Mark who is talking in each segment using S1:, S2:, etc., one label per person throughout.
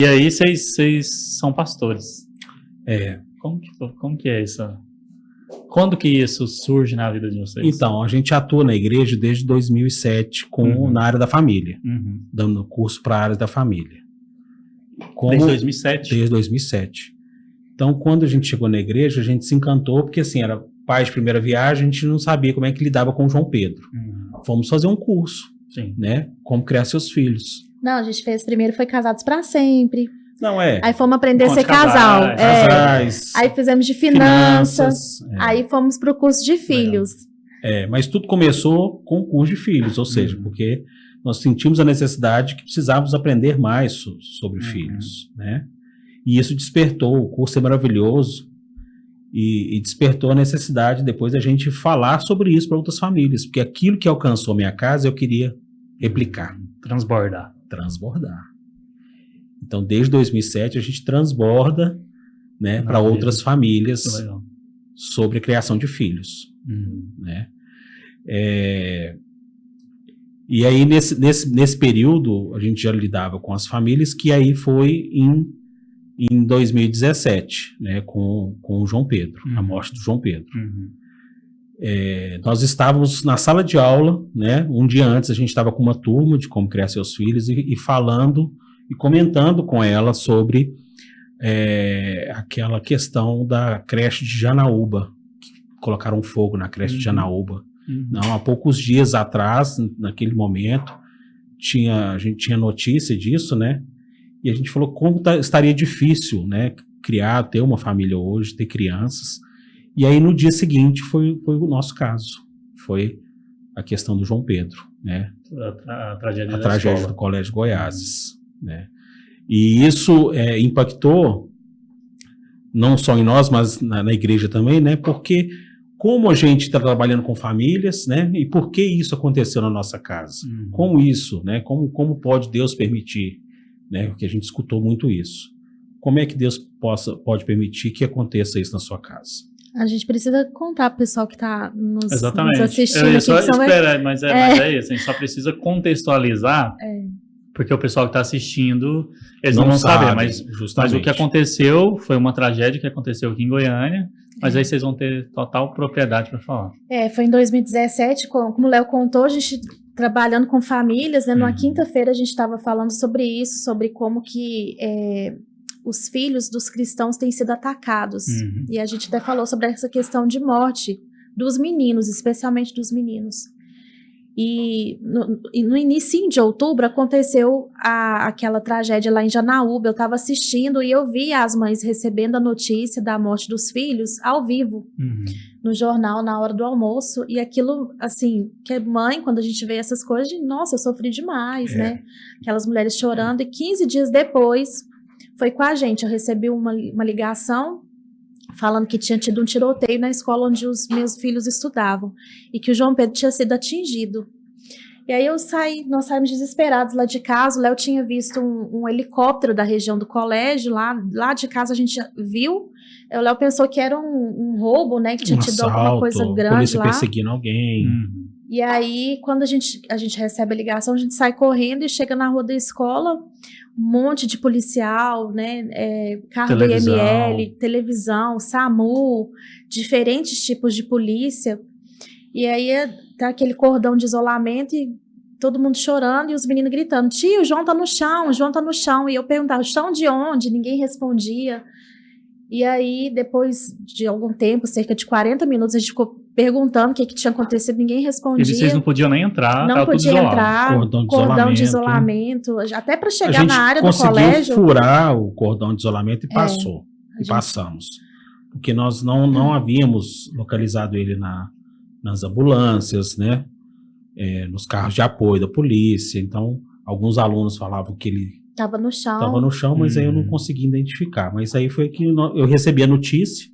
S1: E aí vocês são pastores.
S2: É.
S1: Como que é isso? Quando que isso surge na vida de vocês?
S2: Então, a gente atua na igreja desde 2007 na área da família, dando curso para a área da família.
S1: Desde 2007?
S2: Desde 2007. Então, quando a gente chegou na igreja, a gente se encantou, porque assim, era pai de primeira viagem, a gente não sabia como é que lidava com o João Pedro. Fomos fazer um curso, né? Como criar seus filhos.
S3: Não, a gente fez primeiro, foi Casados para Sempre.
S2: Não é.
S3: Aí fomos aprender a ser casal.
S2: Casais.
S3: Aí fizemos de finanças. Aí fomos para o curso de filhos.
S2: Mas tudo começou com o curso de filhos, ou seja, porque nós sentimos a necessidade que precisávamos aprender mais sobre filhos, né? E isso despertou, o curso é maravilhoso, e despertou a necessidade depois da gente falar sobre isso para outras famílias, porque aquilo que alcançou minha casa eu queria replicar.
S1: Transbordar.
S2: Então, desde 2007, a gente transborda, né, para outras famílias sobre a criação de filhos. Né? E aí, nesse período, a gente já lidava com as famílias, que aí foi em 2017, né, com o João Pedro, a morte do João Pedro. Nós estávamos na sala de aula, né, um dia antes a gente estava com uma turma de como criar seus filhos e falando e comentando com ela sobre aquela questão da creche de Janaúba, que colocaram fogo na creche de Janaúba. Não, há poucos dias atrás, naquele momento, a gente tinha notícia disso, né? E a gente falou como estaria difícil, né, ter uma família hoje, ter crianças. E aí no dia seguinte foi o nosso caso, foi a questão do João Pedro, né?
S1: A tragédia
S2: do Colégio Goiáses, né? E isso impactou não só em nós, mas na igreja também, né? Porque como a gente está trabalhando com famílias, né? E por que isso aconteceu na nossa casa? Como isso, né? Como pode Deus permitir, né? Porque a gente escutou muito isso. Como é que Deus pode permitir que aconteça isso na sua casa?
S3: A gente precisa contar para o pessoal que está nos assistindo.
S1: Eu ia só esperar, mas é isso. A gente só precisa contextualizar, porque o pessoal que está assistindo, eles não vão saber. Mas o que aconteceu foi uma tragédia que aconteceu aqui em Goiânia, mas aí vocês vão ter total propriedade para falar.
S3: Foi em 2017, como o Léo contou, a gente trabalhando com famílias, né? Numa quinta-feira a gente estava falando sobre isso, sobre como que os filhos dos cristãos têm sido atacados. E a gente até falou sobre essa questão de morte dos meninos, especialmente dos meninos. E no início de outubro aconteceu aquela tragédia lá em Janaúba. Eu estava assistindo e eu vi as mães recebendo a notícia da morte dos filhos ao vivo, no jornal, na hora do almoço. E aquilo, assim, que é mãe, quando a gente vê essas coisas, nossa, eu sofri demais, né? Aquelas mulheres chorando. E 15 dias depois, foi com a gente. Eu recebi uma ligação falando que tinha tido um tiroteio na escola onde os meus filhos estudavam e que o João Pedro tinha sido atingido. E aí nós saímos desesperados lá de casa. O Léo tinha visto um helicóptero da região do colégio, lá de casa a gente viu. O Léo pensou que era um roubo, né, que tinha tido alguma coisa grande
S2: polícia
S3: lá.
S2: Perseguindo alguém.
S3: E aí, quando a gente recebe a ligação, a gente sai correndo e chega na rua da escola, um monte de policial, né, carro do IML, televisão, SAMU, diferentes tipos de polícia. E aí tá aquele cordão de isolamento e todo mundo chorando e os meninos gritando: tio, o João tá no chão, o João tá no chão. E eu perguntava: o chão de onde? Ninguém respondia. E aí, depois de algum tempo, cerca de 40 minutos, a gente ficou perguntando o que tinha acontecido, ninguém respondia.
S1: E vocês não podiam nem entrar,
S3: não podia entrar, cordão de isolamento, até para chegar na área do colégio.
S2: A gente conseguiu furar o cordão de isolamento e passamos. Porque nós não havíamos localizado ele nas ambulâncias, né? Nos carros de apoio da polícia. Então, alguns alunos falavam que ele
S3: estava no chão,
S2: mas aí eu não consegui identificar. Mas aí foi que eu recebi a notícia.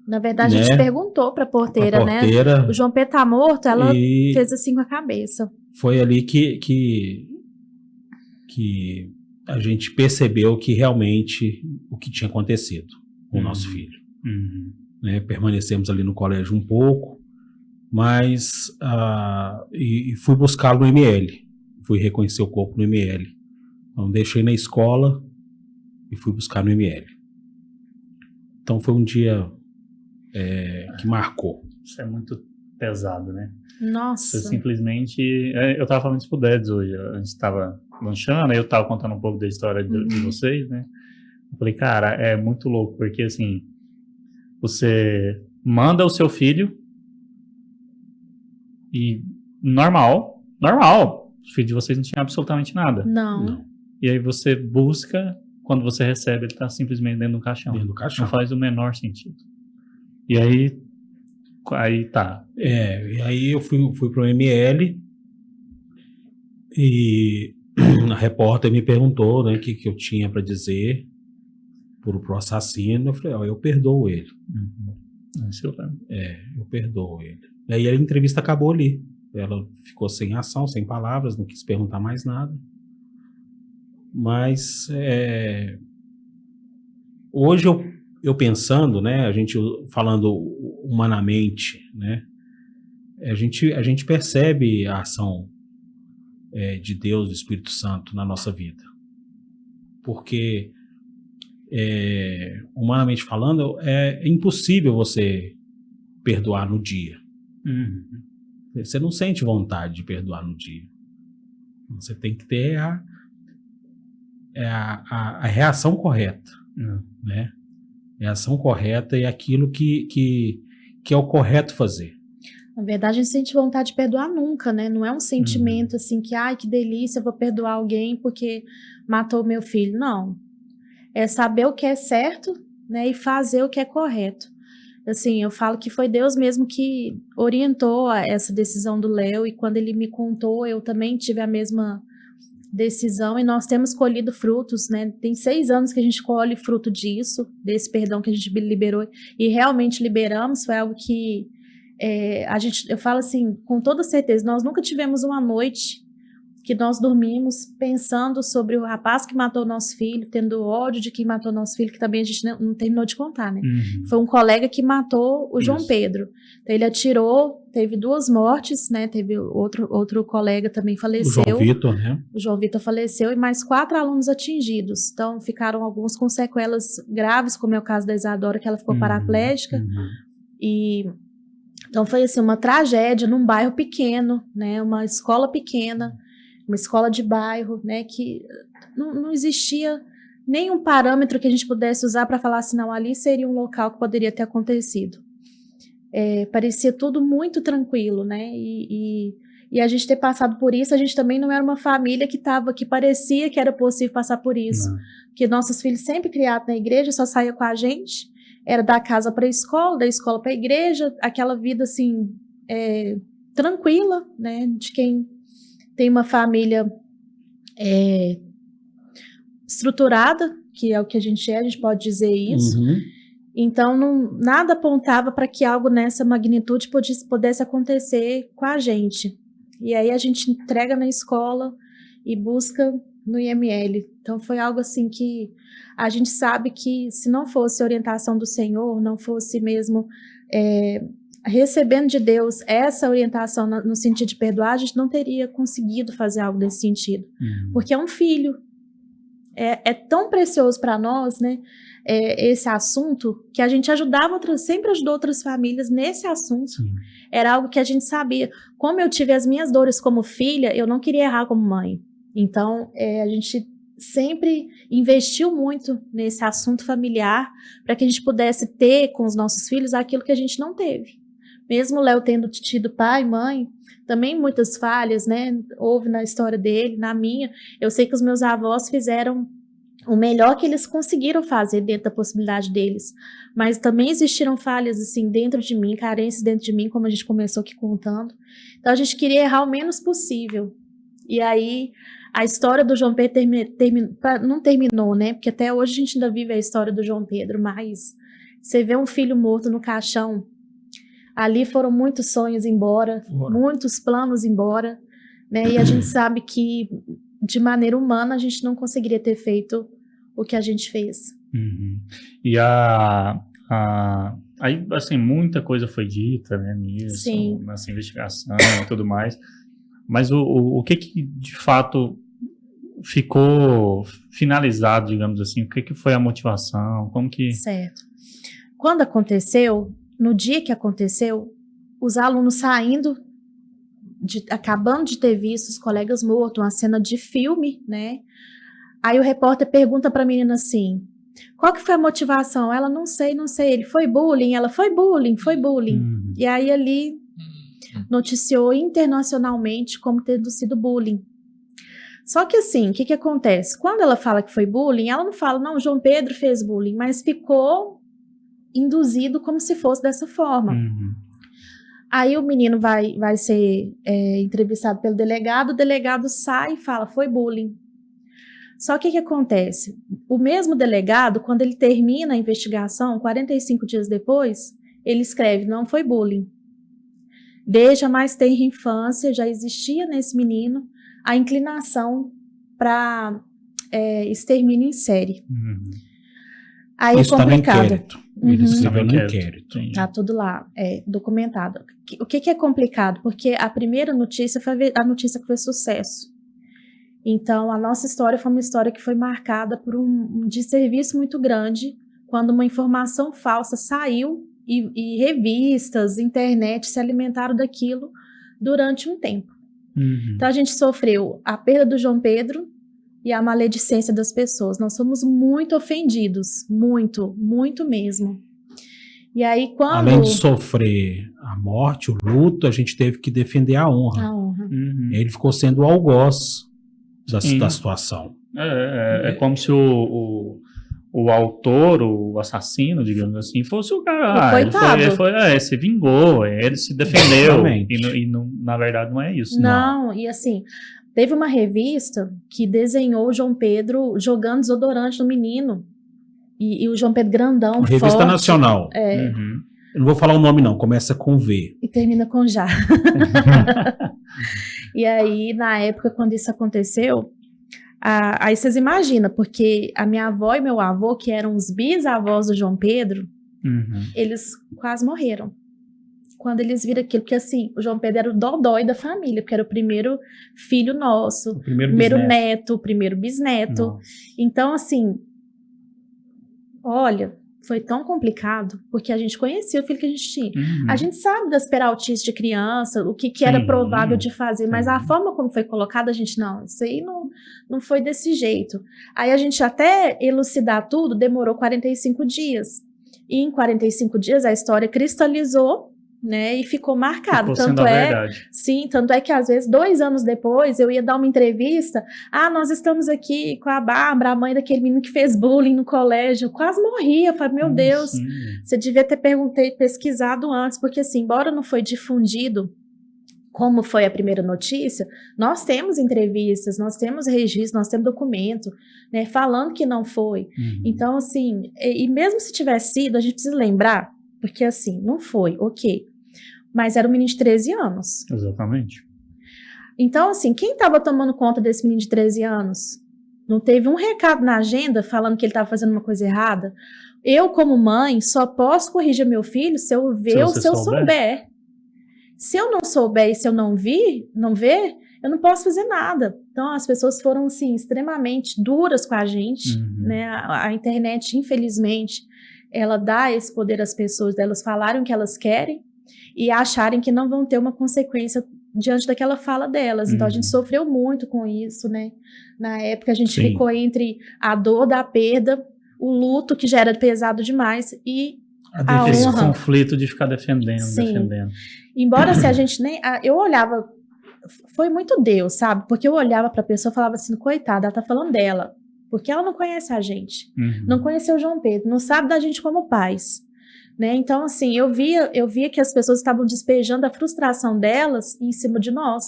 S3: Na verdade, a gente perguntou para a porteira, né? O João Pedro tá morto, ela fez assim com a cabeça.
S2: Foi ali que a gente percebeu que realmente o que tinha acontecido com o nosso filho. Né? Permanecemos ali no colégio um pouco, mas e fui buscá-lo no ML. Fui reconhecer o corpo no ML. Então, deixei na escola e fui buscar no ML. Então foi um dia que marcou.
S1: Isso é muito pesado, né?
S3: Nossa.
S1: Você simplesmente... Eu tava falando isso pro Dedes hoje, a gente tava lanchando, aí eu tava contando um pouco da história de vocês, né? Eu falei, cara, é muito louco, porque assim, você manda o seu filho e normal, o filho de vocês não tinha absolutamente nada.
S3: Não.
S1: E aí você busca, quando você recebe, ele tá simplesmente dentro do caixão.
S2: Dentro do caixão.
S1: Não faz o menor sentido. E aí tá.
S2: E aí eu fui pro ML e a repórter me perguntou, né, o que eu tinha para dizer pro assassino. Eu falei, eu perdoo ele. Eu perdoo ele. E aí a entrevista acabou ali. Ela ficou sem ação, sem palavras, não quis perguntar mais nada. Mas hoje eu pensando, né, a gente falando humanamente, né, a gente percebe a ação de Deus, do Espírito Santo na nossa vida. Porque, humanamente falando, é impossível você perdoar no dia. Você não sente vontade de perdoar no dia. Você tem que ter a reação correta, né? É a ação correta e aquilo que é o correto fazer.
S3: Na verdade, a gente sente vontade de perdoar nunca, né? Não é um sentimento assim que, ai, que delícia, eu vou perdoar alguém porque matou meu filho. Não. É saber o que é certo, né? E fazer o que é correto. Assim, eu falo que foi Deus mesmo que orientou essa decisão do Léo, e quando ele me contou, eu também tive a mesma decisão, e nós temos colhido frutos, né? Tem 6 anos que a gente colhe fruto disso, desse perdão que a gente liberou, e realmente liberamos. Foi algo que eu falo assim, com toda certeza, nós nunca tivemos uma noite que nós dormimos pensando sobre o rapaz que matou o nosso filho, tendo ódio de quem matou o nosso filho, que também a gente não terminou de contar, né? Foi um colega que matou o João Pedro. Então ele atirou, teve 2 mortes, né? Teve outro colega também faleceu.
S2: O João Vitor, né?
S3: O João Vitor faleceu, e mais 4 alunos atingidos. Então ficaram alguns com sequelas graves, como é o caso da Isadora, que ela ficou paraplégica. Então foi assim, uma tragédia num bairro pequeno, né? Uma escola pequena, uma escola de bairro, né, que não existia nenhum parâmetro que a gente pudesse usar para falar assim, não, ali seria um local que poderia ter acontecido. Parecia tudo muito tranquilo, né, e a gente ter passado por isso, a gente também não era uma família que parecia que era possível passar por isso, porque nossos filhos sempre criados na igreja, só saía com a gente, era da casa para a escola, da escola para a igreja, aquela vida assim, tranquila, né, de quem tem uma família estruturada, que é o que a gente pode dizer isso. Então, nada apontava para que algo nessa magnitude pudesse acontecer com a gente. E aí a gente entrega na escola e busca no IML. Então, foi algo assim que a gente sabe que, se não fosse orientação do Senhor, não fosse mesmo recebendo de Deus essa orientação no sentido de perdoar, a gente não teria conseguido fazer algo desse sentido. Porque é um filho. É tão precioso para nós, né, esse assunto, que a gente sempre ajudou outras famílias nesse assunto. Era algo que a gente sabia. Como eu tive as minhas dores como filha, eu não queria errar como mãe. Então, a gente sempre investiu muito nesse assunto familiar, para que a gente pudesse ter com os nossos filhos aquilo que a gente não teve. Mesmo o Léo tendo tido pai, mãe, também muitas falhas, né? Houve na história dele, na minha. Eu sei que os meus avós fizeram o melhor que eles conseguiram fazer dentro da possibilidade deles. Mas também existiram falhas, assim, dentro de mim, carências dentro de mim, como a gente começou aqui contando. Então, a gente queria errar o menos possível. E aí, a história do João Pedro não terminou, né? Porque até hoje a gente ainda vive a história do João Pedro, mas você vê um filho morto no caixão. Ali foram muitos sonhos embora, muitos planos embora, né? E a gente sabe que, de maneira humana, a gente não conseguiria ter feito o que a gente fez.
S1: E aí, assim, muita coisa foi dita, né, nisso, nessa investigação e tudo mais, mas o que de fato ficou finalizado, digamos assim? O que foi a motivação? Como que...
S3: Certo. Quando aconteceu, no dia que aconteceu, os alunos saindo, acabando de ter visto os colegas mortos, uma cena de filme, né? Aí o repórter pergunta para a menina assim, qual que foi a motivação? Ela, não sei. Ele, foi bullying? Ela, foi bullying. E aí ali noticiou internacionalmente como tendo sido bullying. Só que assim, o que acontece? Quando ela fala que foi bullying, ela não fala, não, João Pedro fez bullying, mas ficou induzido como se fosse dessa forma. Aí o menino vai ser entrevistado pelo delegado, o delegado sai e fala, foi bullying. Só que o que acontece? O mesmo delegado, quando ele termina a investigação, 45 dias depois, ele escreve, não foi bullying. Desde a mais tenra infância, já existia nesse menino a inclinação para extermínio em série. Aí
S2: isso
S3: é complicado.
S2: Tá no inquérito. Ele escreveu no inquérito.
S3: Tá tudo lá, documentado. O que é complicado? Porque a primeira notícia foi a notícia que foi sucesso. Então, a nossa história foi uma história que foi marcada por um desserviço muito grande, quando uma informação falsa saiu e revistas, internet se alimentaram daquilo durante um tempo. Então, a gente sofreu a perda do João Pedro e a maledicência das pessoas. Nós somos muito ofendidos, muito, muito mesmo. E aí, quando...
S2: Além de sofrer a morte, o luto, a gente teve que defender a honra.
S3: A honra.
S2: Ele ficou sendo o algoz da situação.
S1: É como se o autor, o assassino, digamos assim, fosse o cara.
S3: Coitado.
S1: Ele se vingou, ele se defendeu. E não, na verdade não é isso.
S3: Não, e assim, teve uma revista que desenhou o João Pedro jogando desodorante no menino. E o João Pedro grandão,
S2: uma revista
S3: forte,
S2: nacional. Eu não vou falar o nome não, começa com V.
S3: E termina com já. E aí, na época, quando isso aconteceu, aí vocês imaginam, porque a minha avó e meu avô, que eram os bisavós do João Pedro, eles quase morreram. Quando eles viram aquilo, porque assim, o João Pedro era o dodói da família, porque era o primeiro filho nosso, o primeiro neto, o primeiro bisneto. Nossa. Então, assim, olha, foi tão complicado, porque a gente conhecia o filho que a gente tinha. A gente sabe das peraltices de criança, o que era provável de fazer, mas a forma como foi colocada, a gente, não, isso aí não foi desse jeito. Aí a gente até elucidar tudo, demorou 45 dias. E em 45 dias a história cristalizou, né, e ficou marcado. Tanto é que às vezes 2 anos depois eu ia dar uma entrevista, nós estamos aqui com a Bárbara, a mãe daquele menino que fez bullying no colégio, eu quase morria, eu falei, meu Deus, você devia ter pesquisado antes, porque assim, embora não foi difundido como foi a primeira notícia, nós temos entrevistas, nós temos registro, nós temos documento, né, falando que não foi. Então assim, e mesmo se tivesse sido, a gente precisa lembrar, porque assim, não foi, ok. Mas era um menino de 13 anos.
S1: Exatamente.
S3: Então, assim, quem estava tomando conta desse menino de 13 anos? Não teve um recado na agenda falando que ele estava fazendo uma coisa errada? Eu, como mãe, só posso corrigir meu filho se eu ver ou se eu souber. Se eu não souber e se eu não ver, eu não posso fazer nada. Então, as pessoas foram, assim, extremamente duras com a gente, né? A internet, infelizmente, ela dá esse poder às pessoas, delas falarem o que elas querem e acharem que não vão ter uma consequência diante daquela fala delas. Então, a gente sofreu muito com isso, né? Na época, a gente ficou entre a dor da perda, o luto, que já era pesado demais, e a honra.
S1: Esse conflito de ficar defendendo.
S3: Embora, se a gente nem... Eu olhava... Foi muito Deus, sabe? Porque eu olhava para a pessoa e falava assim, coitada, ela tá falando dela. Porque ela não conhece a gente, não conheceu o João Pedro, não sabe da gente como pais, né? Então, assim, eu via que as pessoas estavam despejando a frustração delas em cima de nós,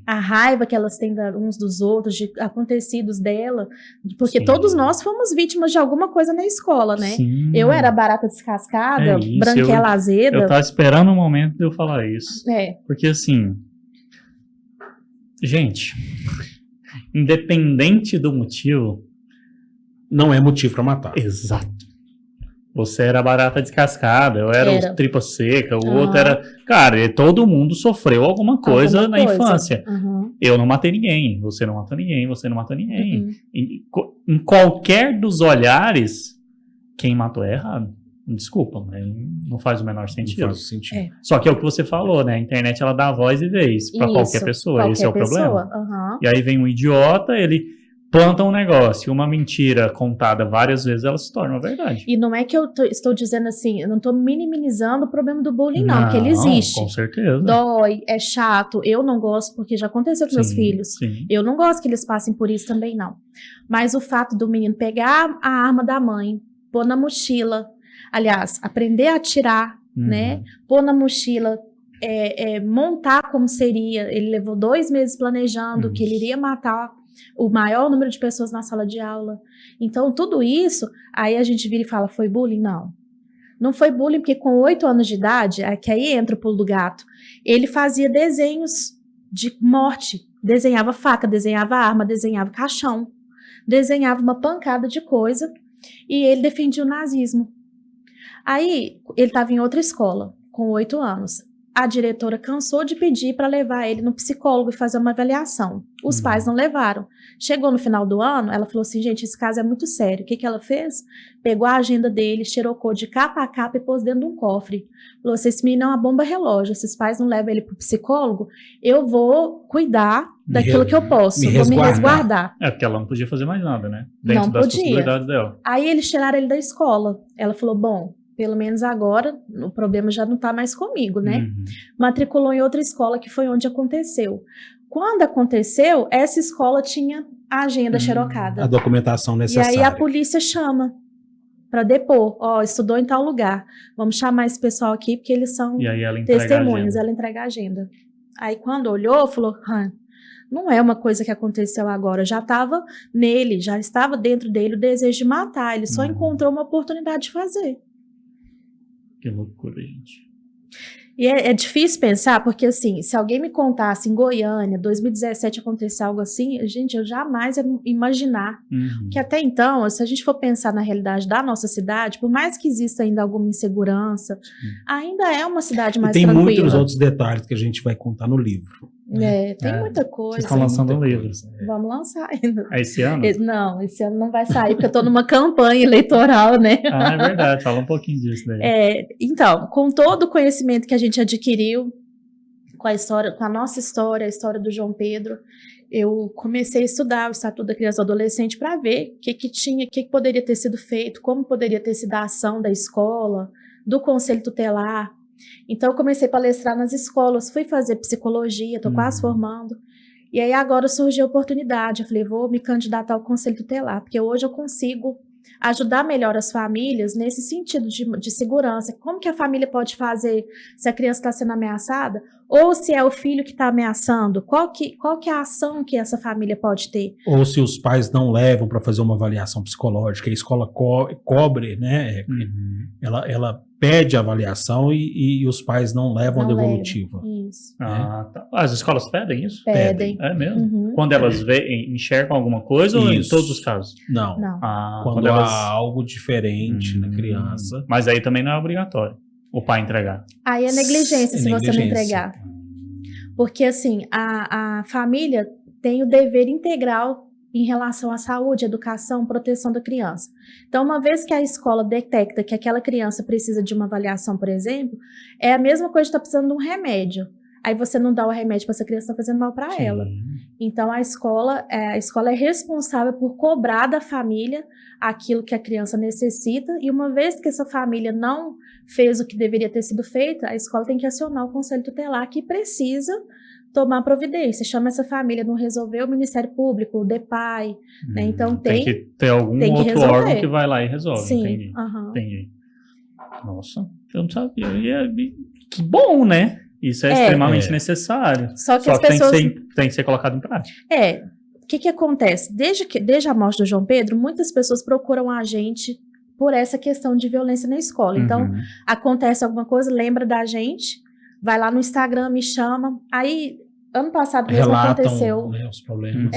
S3: a raiva que elas têm uns dos outros, de acontecidos dela, porque todos nós fomos vítimas de alguma coisa na escola, né? Eu era barata descascada, branquela azeda.
S1: Eu tava esperando o momento de eu falar isso, porque assim, gente... Independente do motivo...
S2: Não é motivo para matar.
S1: Exato. Você era barata descascada, eu era
S3: Era.
S1: o tripa seca, o outro era... Cara, todo mundo sofreu alguma coisa na infância. Eu não matei ninguém, você não matou ninguém, você não matou ninguém. Em qualquer dos olhares, quem matou é errado. Desculpa, mas não faz o menor sentido.
S2: Não faz sentido.
S1: Só que é o que você falou, né? A internet, ela dá voz e vez para qualquer pessoa, esse é o problema. E aí vem um idiota, ele planta um negócio, uma mentira contada várias vezes, ela se torna uma verdade.
S3: E não é que eu estou dizendo assim, eu não estou minimizando o problema do bullying, não, porque ele existe.
S1: Com certeza.
S3: Dói, é chato, eu não gosto, porque já aconteceu com meus filhos.
S1: Sim.
S3: Eu não gosto que eles passem por isso também, não. Mas o fato do menino pegar a arma da mãe, pôr na mochila, aliás, aprender a atirar, né? Pôr na mochila, montar como seria. Ele levou 2 meses planejando que ele iria matar o maior número de pessoas na sala de aula. Então, tudo isso, aí a gente vira e fala, foi bullying? Não. Não foi bullying, porque com 8 anos de idade, que aí entra o pulo do gato, ele fazia desenhos de morte. Desenhava faca, desenhava arma, desenhava caixão, desenhava uma pancada de coisa, e ele defendia o nazismo. Aí, ele estava em outra escola, com 8 anos. A diretora cansou de pedir para levar ele no psicólogo e fazer uma avaliação. Os pais não levaram. Chegou no final do ano, ela falou assim, gente, esse caso é muito sério. O que ela fez? Pegou a agenda dele, xerocou de capa a capa e pôs dentro de um cofre. Falou assim, esse menino é uma bomba relógio, se os pais não levam ele para o psicólogo, eu vou cuidar daquilo que eu posso, vou me resguardar.
S1: Porque ela não podia fazer mais nada, né? Dentro das possibilidades dela.
S3: Aí eles tiraram ele da escola. Ela falou, bom, pelo menos agora, o problema já não está mais comigo, né? Matriculou em outra escola, que foi onde aconteceu. Quando aconteceu, essa escola tinha a agenda xerocada.
S2: A documentação necessária.
S3: E aí a polícia chama para depor. Estudou em tal lugar. Vamos chamar esse pessoal aqui, porque eles são testemunhas. Ela entrega a agenda. Aí quando olhou, falou, não é uma coisa que aconteceu agora. Já estava nele, já estava dentro dele o desejo de matar. Ele só encontrou uma oportunidade de fazer.
S1: Que loucura, gente.
S3: E é difícil pensar, porque assim, se alguém me contasse em Goiânia, 2017 acontecer algo assim, gente, eu jamais ia imaginar. Que até então, se a gente for pensar na realidade da nossa cidade, por mais que exista ainda alguma insegurança, ainda é uma cidade mais tranquila.
S2: Tem muitos outros detalhes que a gente vai contar no livro.
S3: Tem muita coisa.
S1: Vocês estão lançando um livro.
S3: Vamos lançar ainda.
S1: Esse ano?
S3: Não, esse ano não vai sair, porque eu estou numa campanha eleitoral, né?
S1: É verdade, fala um pouquinho disso daí.
S3: Então, com todo o conhecimento que a gente adquiriu, com a nossa história, a história do João Pedro, eu comecei a estudar o Estatuto da Criança e do Adolescente para ver o que poderia ter sido feito, como poderia ter sido a ação da escola, do Conselho Tutelar. Então, eu comecei a palestrar nas escolas, fui fazer psicologia, estou quase formando. E aí, agora surgiu a oportunidade. Eu falei, vou me candidatar ao Conselho Tutelar, porque hoje eu consigo ajudar melhor as famílias nesse sentido de segurança. Como que a família pode fazer se a criança está sendo ameaçada? Ou se é o filho que está ameaçando? Qual que é a ação que essa família pode ter?
S2: Ou se os pais não levam para fazer uma avaliação psicológica, a escola cobre, né? Ela pede a avaliação e os pais não levam a devolutiva.
S3: Isso.
S1: Tá. As escolas pedem isso?
S3: Pedem.
S1: É mesmo? Quando elas enxergam alguma coisa ou em todos os casos?
S2: Não. Quando há algo diferente na criança.
S1: Mas aí também não é obrigatório o pai entregar.
S3: Aí é negligência se você não entregar. Porque assim, a família tem o dever integral em relação à saúde, educação, proteção da criança. Então, uma vez que a escola detecta que aquela criança precisa de uma avaliação, por exemplo, é a mesma coisa de estar precisando de um remédio. Aí você não dá o remédio para essa criança, está fazendo mal para ela. Então, a escola é responsável por cobrar da família aquilo que a criança necessita, e uma vez que essa família não fez o que deveria ter sido feito, a escola tem que acionar o Conselho Tutelar, que precisa tomar providência. Chama essa família, não resolveu, o Ministério Público, o DEPAI, né? Então tem
S1: que ter algum outro órgão que vai lá e resolve.
S3: Sim.
S1: Entendi. Nossa, eu não sabia. Que bom, né? Isso é extremamente necessário.
S3: Só que as pessoas
S1: tem que ser colocado em prática.
S3: O que acontece? Desde a morte do João Pedro, muitas pessoas procuram a gente por essa questão de violência na escola. Então, acontece alguma coisa, lembra da gente, vai lá no Instagram, me chama. Aí, ano passado mesmo aconteceu.
S2: Os problemas.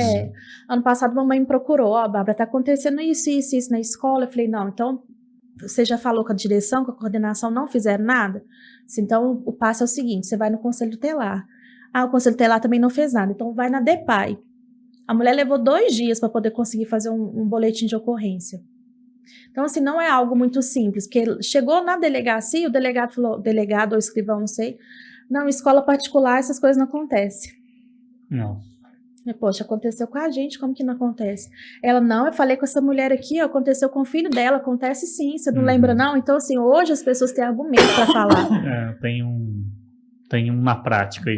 S3: Ano passado, mamãe me procurou, Bárbara, tá acontecendo isso na escola. Eu falei, não, então você já falou com a direção, com a coordenação, não fizeram nada? Então, o passo é o seguinte, você vai no conselho tutelar. O conselho tutelar também não fez nada, então vai na DEPAI. A mulher levou 2 dias para poder conseguir fazer um boletim de ocorrência. Então, assim, não é algo muito simples, porque chegou na delegacia, o delegado falou, delegado ou escrivão, não sei, não, escola particular essas coisas não acontecem.
S1: Não.
S3: Poxa, aconteceu com a gente, como que não acontece? Ela, não, eu falei com essa mulher aqui, ó, aconteceu com o filho dela, acontece sim, você não lembra não? Então, assim, hoje as pessoas têm argumento para falar.
S1: Tem uma prática aí.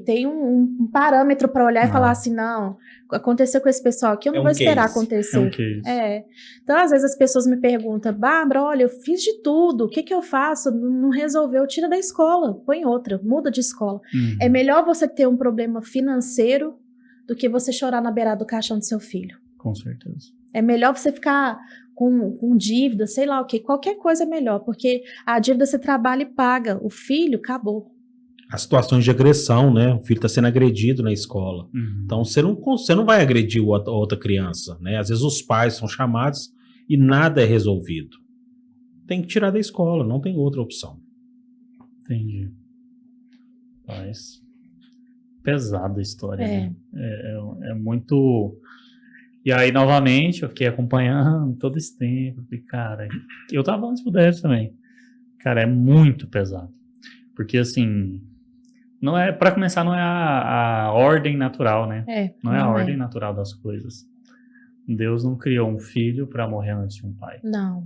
S3: Tem um parâmetro para olhar e falar assim, não, aconteceu com esse pessoal aqui, eu não vou esperar acontecer. Então, às vezes as pessoas me perguntam, Bárbara, olha, eu fiz de tudo, o que eu faço? Não resolveu, tira da escola, põe outra, muda de escola. É melhor você ter um problema financeiro do que você chorar na beirada do caixão do seu filho.
S1: Com certeza.
S3: É melhor você ficar com dívida, sei lá o que, qualquer coisa é melhor, porque a dívida você trabalha e paga, o filho acabou.
S2: As situações de agressão, né? O filho está sendo agredido na escola. Então, você não vai agredir outra criança, né? Às vezes os pais são chamados e nada é resolvido. Tem que tirar da escola, não tem outra opção.
S1: Entendi. Mas pesada a história, né? É muito... E aí, novamente, eu fiquei acompanhando todo esse tempo. E, cara, eu tava antes do DF também. Cara, é muito pesado. Porque, assim... Não é, para começar, não é a ordem natural, né? Não é a ordem natural das coisas. Deus não criou um filho para morrer antes de um pai.
S3: Não.